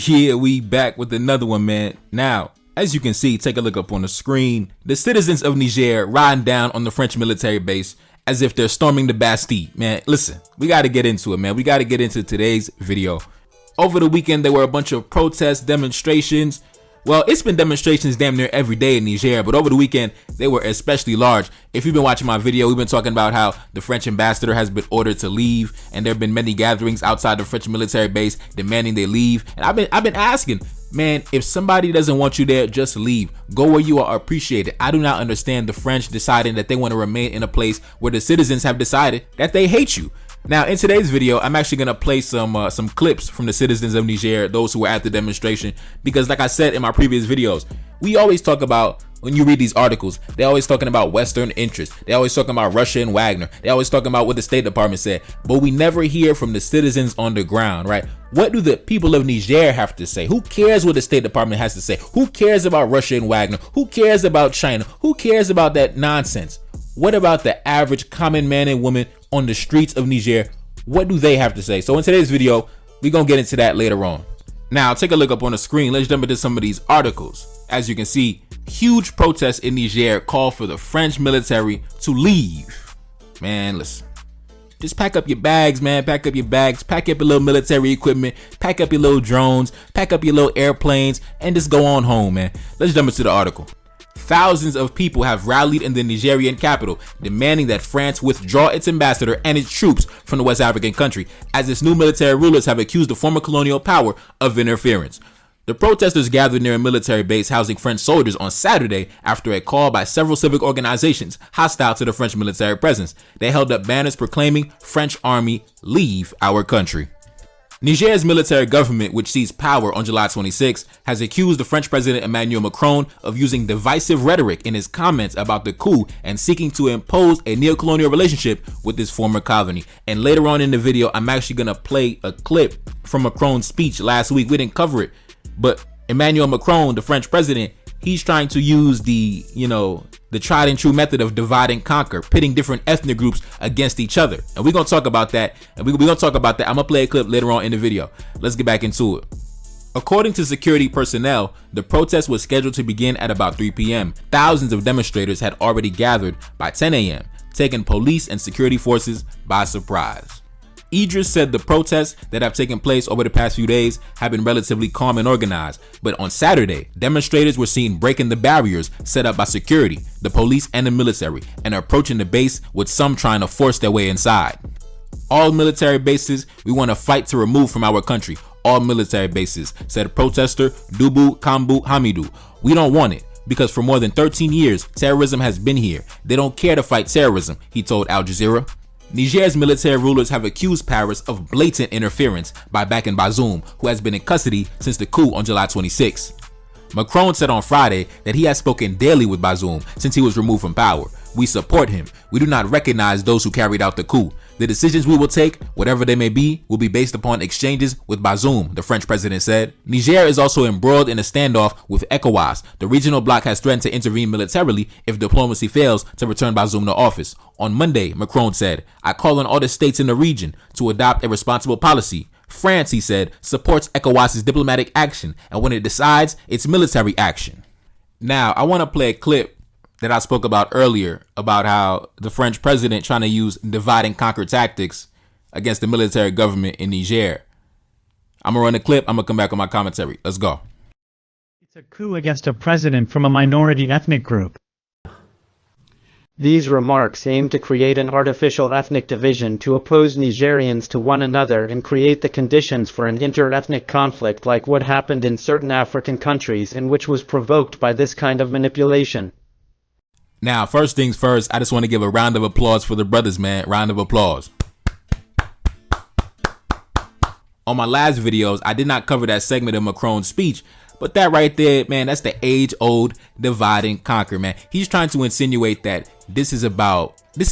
Yeah, we back with another one, man. Now, as you can see, take a look up on the screen. The citizens of Niger riding down on the French military base as if they're storming the Bastille. Man, listen, we got to get into it, man. We got to get into today's video. Over the weekend, there were a bunch of protests, demonstrations. Well, it's been demonstrations damn near every day in Niger, but over the weekend, they were especially large. If you've been watching my video, we've been talking about how the French ambassador has been ordered to leave, and there have been many gatherings outside the French military base demanding they leave. And I've been asking, man, if somebody doesn't want you there, just leave. Go where you are appreciated. I do not understand the French deciding that they want to remain in a place where the citizens have decided that they hate you. Now, in today's video, I'm actually going to play some clips from the citizens of Niger, those who were at the demonstration, because like I said in my previous videos, we always talk about, when you read these articles, they're always talking about Western interests. They're always talking about Russia and Wagner. They're always talking about what the State Department said, but we never hear from the citizens on the ground, right? What do the people of Niger have to say? Who cares what the State Department has to say? Who cares about Russia and Wagner? Who cares about China? Who cares about that nonsense? What about the average common man and woman on the streets of Niger? What do they have to say? So in today's video, we're going to get into that later on. Now, take a look up on the screen. Let's jump into some of these articles. As you can see, huge protests in Niger call for the French military to leave. Man, listen. Just pack up your bags, man. Pack up your bags. Pack up your little military equipment. Pack up your little drones. Pack up your little airplanes. And just go on home, man. Let's jump into the article. Thousands of people have rallied in the Nigerian capital, demanding that France withdraw its ambassador and its troops from the West African country, as its new military rulers have accused the former colonial power of interference. The protesters gathered near a military base housing French soldiers on Saturday after a call by several civic organizations hostile to the French military presence. They held up banners proclaiming, "French army, leave our country." Niger's military government, which seized power on July 26, has accused the French President Emmanuel Macron of using divisive rhetoric in his comments about the coup and seeking to impose a neo-colonial relationship with his former colony. And later on in the video, I'm actually going to play a clip from Macron's speech last week. We didn't cover it, but Emmanuel Macron, the French president, he's trying to use the tried and true method of divide and conquer, pitting different ethnic groups against each other. And we're going to talk about that. And we're going to talk about that. I'm going to play a clip later on in the video. Let's get back into it. According to security personnel, the protest was scheduled to begin at about 3 p.m. Thousands of demonstrators had already gathered by 10 a.m., taking police and security forces by surprise. Idris said the protests that have taken place over the past few days have been relatively calm and organized, but on Saturday, demonstrators were seen breaking the barriers set up by security, the police, and the military, and approaching the base, with some trying to force their way inside. "All military bases we want to fight to remove from our country. All military bases," said protester Dubu Kambu Hamidou. "We don't want it, because for more than 13 years, terrorism has been here. They don't care to fight terrorism," he told Al Jazeera. Niger's military rulers have accused Paris of blatant interference by backing Bazoum, who has been in custody since the coup on July 26. Macron said on Friday that he has spoken daily with Bazoum since he was removed from power. "We support him. We do not recognize those who carried out the coup. The decisions we will take, whatever they may be, will be based upon exchanges with Bazoum," the French president said. Niger is also embroiled in a standoff with ECOWAS. The regional bloc has threatened to intervene militarily if diplomacy fails to return Bazoum to office. On Monday, Macron said, "I call on all the states in the region to adopt a responsible policy." France, he said, supports ECOWAS's diplomatic action, and when it decides, it's military action. Now, I want to play a clip that I spoke about earlier about how the French president trying to use divide and conquer tactics against the military government in Niger. I'm going to run the clip. I'm going to come back on my commentary. Let's go. It's a coup against a president from a minority ethnic group. These remarks aim to create an artificial ethnic division to oppose Nigerians to one another and create the conditions for an inter-ethnic conflict like what happened in certain African countries and which was provoked by this kind of manipulation. Now, first things first, I just want to give a round of applause for the brothers, man. Round of applause. On my last videos, I did not cover that segment of Macron's speech, but that right there, man, that's the age-old divide and conquer, man. He's trying to insinuate that this is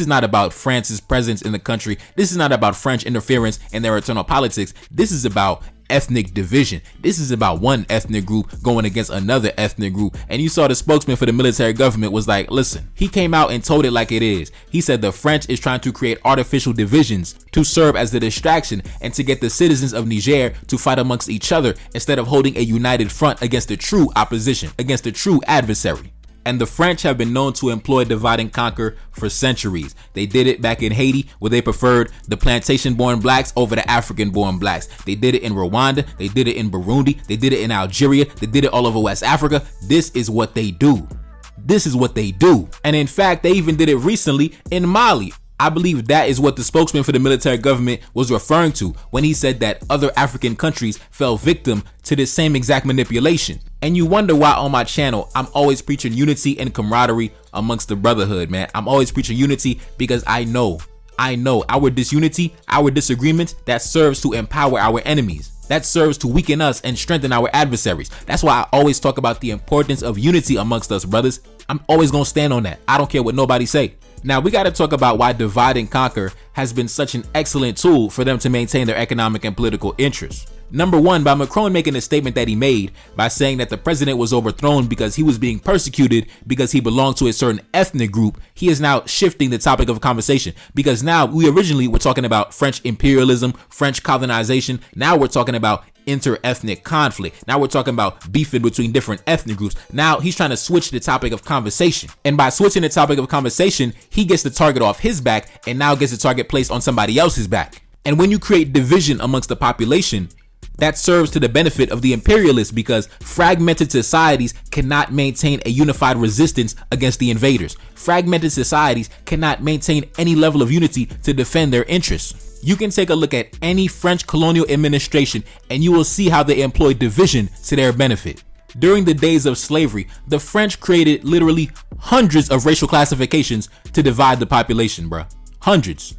not about France's presence in the country. This is not about French interference in their internal politics. This is about ethnic division. This is about one ethnic group going against another ethnic group. And you saw the spokesman for the military government was like, listen, he came out and told it like it is. He said the French is trying to create artificial divisions to serve as the distraction and to get the citizens of Niger to fight amongst each other instead of holding a united front against the true opposition, against the true adversary. And the French have been known to employ divide and conquer for centuries. They did it back in Haiti, where they preferred the plantation-born blacks over the African-born blacks. They did it in Rwanda. They did it in Burundi. They did it in Algeria. They did it all over West Africa. This is what they do. This is what they do. And in fact, they even did it recently in Mali. I believe that is what the spokesman for the military government was referring to when he said that other African countries fell victim to this same exact manipulation. And you wonder why on my channel, I'm always preaching unity and camaraderie amongst the brotherhood, man. I'm always preaching unity because I know our disunity, our disagreements, that serves to empower our enemies. That serves to weaken us and strengthen our adversaries. That's why I always talk about the importance of unity amongst us, brothers. I'm always gonna stand on that. I don't care what nobody say. Now we got to talk about why divide and conquer has been such an excellent tool for them to maintain their economic and political interests. Number one, by Macron making a statement that he made by saying that the president was overthrown because he was being persecuted because he belonged to a certain ethnic group. He is now shifting the topic of conversation, because now we originally were talking about French imperialism, French colonization. Now we're talking about inter-ethnic conflict. Now we're talking about beefing between different ethnic groups. Now he's trying to switch the topic of conversation. And by switching the topic of conversation, he gets the target off his back and now gets the target placed on somebody else's back. And when you create division amongst the population, that serves to the benefit of the imperialists, because fragmented societies cannot maintain a unified resistance against the invaders. Fragmented societies cannot maintain any level of unity to defend their interests. You can take a look at any French colonial administration and you will see how they employ division to their benefit. During the days of slavery, the French created literally hundreds of racial classifications to divide the population, bruh. Hundreds.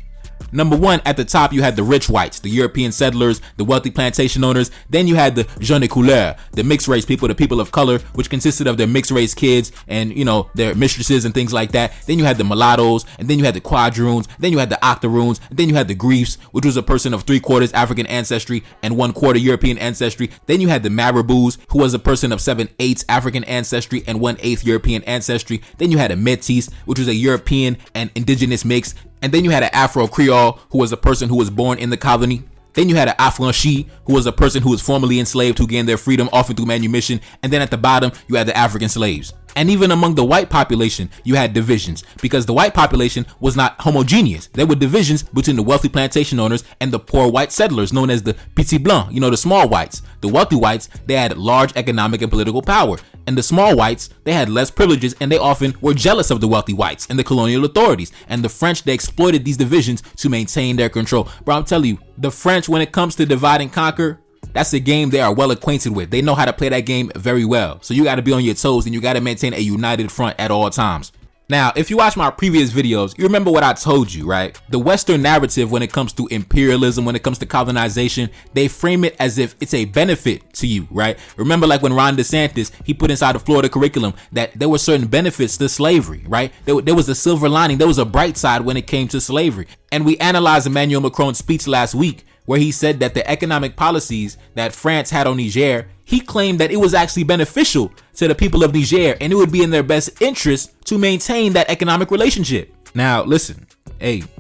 Number one, at the top, you had the rich whites, the European settlers, the wealthy plantation owners. Then you had the gens de couleur, the mixed race people, the people of color, which consisted of their mixed race kids and, you know, their mistresses and things like that. Then you had the mulattoes, and then you had the quadroons, then you had the octoroons, and then you had the griefs, which was a person of 3/4 African ancestry and 1/4 European ancestry. Then you had the marabouts, who was a person of 7/8 African ancestry and 1/8 European ancestry. Then you had a métis, which was a European and indigenous mix. And then you had an Afro-Creole, who was a person who was born in the colony. Then you had an affranchi, who was a person who was formerly enslaved, who gained their freedom often through manumission. And then at the bottom, you had the African slaves. And even among the white population, you had divisions, because the white population was not homogeneous. There were divisions between the wealthy plantation owners and the poor white settlers, known as the petits blancs, you know, the small whites. The wealthy whites, they had large economic and political power. And the small whites, they had less privileges, and they often were jealous of the wealthy whites and the colonial authorities. And the French, they exploited these divisions to maintain their control. Bro, I'm telling you, the French, when it comes to divide and conquer, that's a game they are well acquainted with. They know how to play that game very well. So you got to be on your toes and you got to maintain a united front at all times. Now, if you watch my previous videos, you remember what I told you, right? The Western narrative, when it comes to imperialism, when it comes to colonization, they frame it as if it's a benefit to you, right? Remember, like when Ron DeSantis, he put inside the Florida curriculum that there were certain benefits to slavery, right? There was a silver lining. There was a bright side when it came to slavery. And we analyzed Emmanuel Macron's speech last week, where he said that the economic policies that France had on Niger, he claimed that it was actually beneficial to the people of Niger and it would be in their best interest to maintain that economic relationship. Now, listen,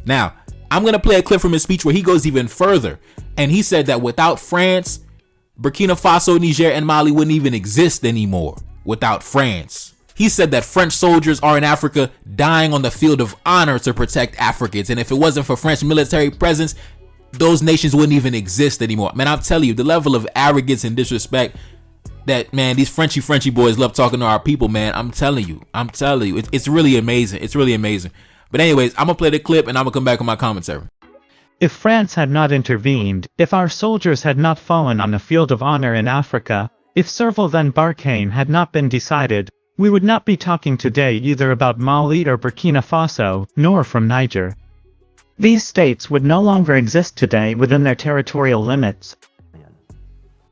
now I'm going to play a clip from his speech where he goes even further. And he said that without France, Burkina Faso, Niger, and Mali wouldn't even exist anymore without France. He said that French soldiers are in Africa dying on the field of honor to protect Africans. And if it wasn't for French military presence, those nations wouldn't even exist anymore. Man, I'll tell you, the level of arrogance and disrespect that, man, these Frenchy boys love talking to our people, man. I'm telling you, it's really amazing. It's really amazing. But anyways, I'm gonna play the clip and I'm gonna come back with my commentary. If France had not intervened, if our soldiers had not fallen on the field of honor in Africa, if Serval then Barkhane had not been decided, we would not be talking today either about Mali or Burkina Faso, nor from Niger. These states would no longer exist today within their territorial limits.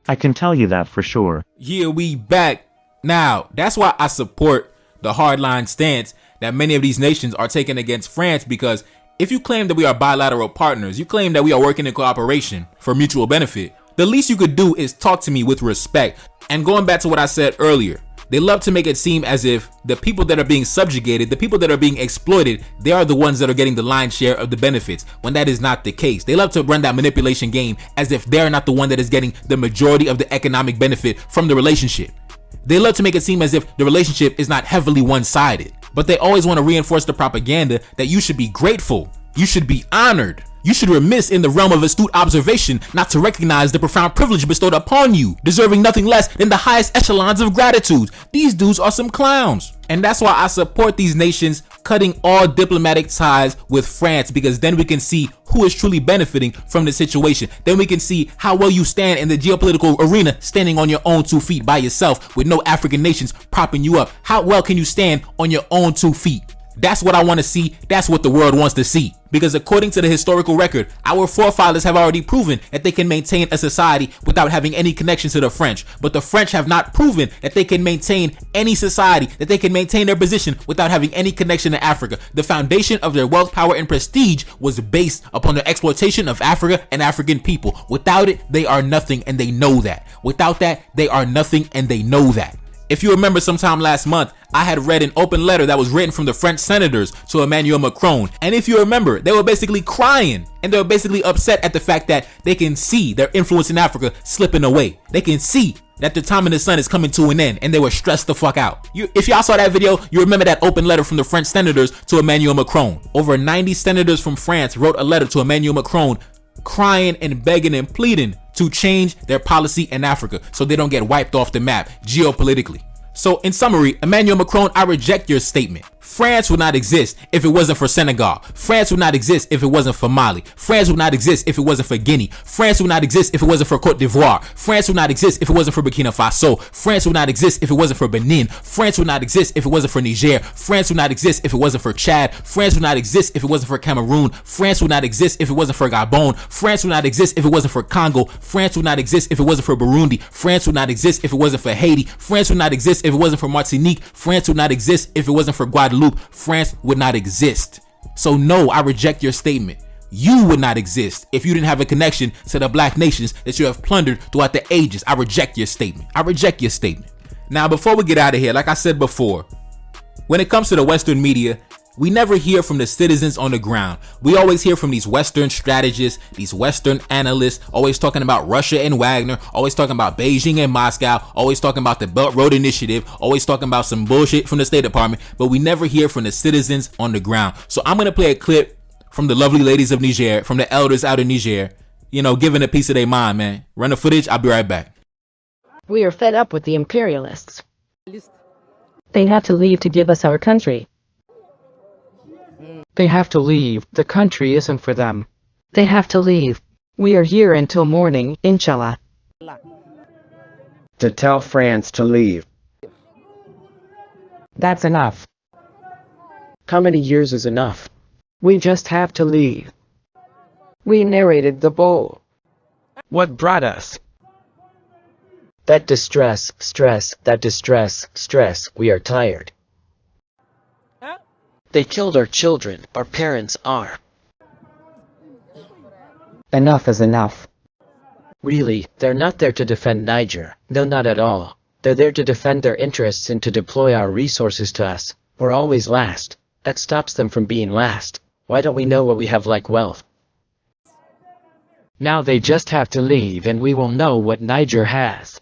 I can tell you that for sure. Yeah, we back. Now, that's why I support the hardline stance that many of these nations are taking against France, because if you claim that we are bilateral partners, you claim that we are working in cooperation for mutual benefit, The least you could do is talk to me with respect. And going back to what I said earlier, they love to make it seem as if the people that are being subjugated, the people that are being exploited, they are the ones that are getting the lion's share of the benefits, when that is not the case. They love to run that manipulation game as if they're not the one that is getting the majority of the economic benefit from the relationship. They love to make it seem as if the relationship is not heavily one-sided, but they always want to reinforce the propaganda that you should be grateful, you should be honored, you should remiss in the realm of astute observation not to recognize the profound privilege bestowed upon you, deserving nothing less than the highest echelons of gratitude. These dudes are some clowns. And that's why I support these nations cutting all diplomatic ties with France, because then we can see who is truly benefiting from the situation. Then we can see how well you stand in the geopolitical arena, standing on your own 2 feet by yourself with no African nations propping you up. How well can you stand on your own 2 feet? That's what I want to see. That's what the world wants to see. Because according to the historical record, our forefathers have already proven that they can maintain a society without having any connection to the French. But the French have not proven that they can maintain any society, that they can maintain their position without having any connection to Africa. The foundation of their wealth, power, and prestige was based upon the exploitation of Africa and African people. Without it, they are nothing, and they know that. Without that, they are nothing, and they know that. If you remember, sometime last month, I had read an open letter that was written from the French senators to Emmanuel Macron. And if you remember, they were basically crying, and they were basically upset at the fact that they can see their influence in Africa slipping away. They can see that the time in the sun is coming to an end, and they were stressed the fuck out. If y'all saw that video, you remember that open letter from the French senators to Emmanuel Macron. Over 90 senators from France wrote a letter to Emmanuel Macron crying and begging and pleading to change their policy in Africa so they don't get wiped off the map geopolitically. So in summary, Emmanuel Macron, I reject your statement. France would not exist if it wasn't for Senegal. France would not exist if it wasn't for Mali. France would not exist if it wasn't for Guinea. France would not exist if it wasn't for Cote d'Ivoire. France would not exist if it wasn't for Burkina Faso. France would not exist if it wasn't for Benin. France would not exist if it wasn't for Niger. France would not exist if it wasn't for Chad. France would not exist if it wasn't for Cameroon. France would not exist if it wasn't for Gabon. France would not exist if it wasn't for Congo. France would not exist if it wasn't for Burundi. France would not exist if it wasn't for Haiti. France would not exist if it wasn't for Martinique. France would not exist if it wasn't for Guadeloupe. France would not exist. So no, I reject your statement. You would not exist if you didn't have a connection to the black nations that you have plundered throughout the ages. I reject your statement. I reject your statement. Now, before we get out of here, like I said before, when it comes to the Western media, we never hear from the citizens on the ground. We always hear from these Western strategists, these Western analysts, always talking about Russia and Wagner, always talking about Beijing and Moscow, always talking about the Belt Road Initiative, always talking about some bullshit from the State Department, but we never hear from the citizens on the ground. So I'm going to play a clip from the lovely ladies of Niger, from the elders out in Niger, giving a piece of their mind, man. Run the footage. I'll be right back. We are fed up with the imperialists. They have to leave to give us our country. They have to leave. The country isn't for them. They have to leave. We are here until morning, inshallah. To tell France to leave. That's enough. How many years is enough? We just have to leave. We narrated the bowl. What brought us? That distress, stress, that distress, stress, we are tired. They killed our children, our parents are. Enough is enough. Really, they're not there to defend Niger. No, not at all. They're there to defend their interests and to deploy our resources to us. We're always last. That stops them from being last. Why don't we know what we have like wealth? Now they just have to leave and we will know what Niger has.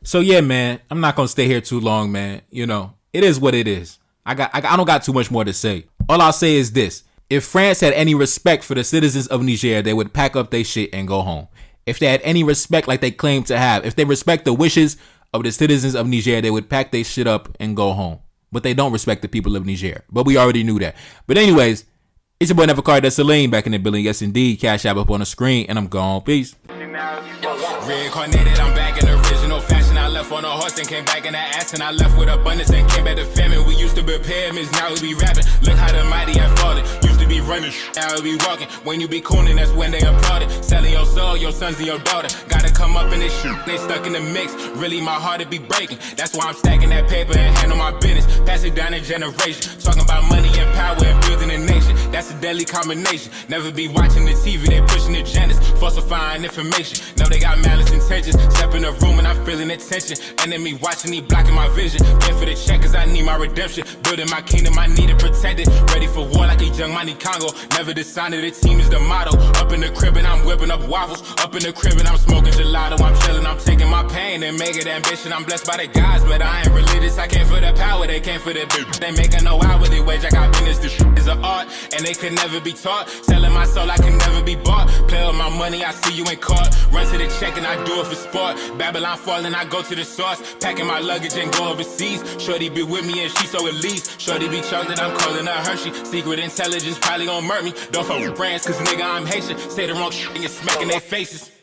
So yeah, man, I'm not gonna stay here too long, man. It is what it is. I don't got too much more to say. All I'll say is this. If France had any respect for the citizens of Niger, they would pack up their shit and go home. If they had any respect like they claim to have, if they respect the wishes of the citizens of Niger, they would pack their shit up and go home. But they don't respect the people of Niger. But we already knew that. But anyways, it's your boy Never Card, that's Celine back in the building. Yes, indeed. Cash App up on the screen, and I'm gone. Peace. Reincarnated, I'm back in original fashion. I left on a horse and came back in that ass, and I left with abundance and came back to famine. We used to be pyramids, now we be rapping. Look how the mighty have fallen. Used to be running, now we be walking. When you be cooning, that's when they applauded. Selling your soul, your sons and your daughter. Gotta come up in this shit, they stuck in the mix. Really, my heart it be breaking. That's why I'm stacking that paper and handle my business. Pass it down in generation. Talking about money and power and building a nation. That's a deadly combination. Never be watching the TV, they pushing agendas, falsifying information. Know they got malice intentions. Step in the room and I'm feeling the tension. Enemy watching, he blocking my vision. Pay for the check cause I need my redemption. Building my kingdom, I need it protected. Ready for war like a young Money Congo. Never decided the team is the motto. Up in the crib and I'm whipping up waffles. Up in the crib and I'm smoking gelato. I'm chilling, I'm taking my pain and make it ambition. I'm blessed by the gods, but I ain't religious. I came for the power, they came for the bitch. They making no hourly wage, I got business. This shit is an art, and they could never be taught. Selling my soul, I can never be bought. Play with my money, I see you ain't caught. Run to the check and I do it for sport. Babylon falling, I go to the source. Packing my luggage and go overseas. Shorty be with me and she so at least. Shorty be chocolate, I'm calling her Hershey. Secret intelligence probably gon' murk me. Don't fuck with brands, cause nigga I'm Haitian. Say the wrong shit and you're smacking their faces.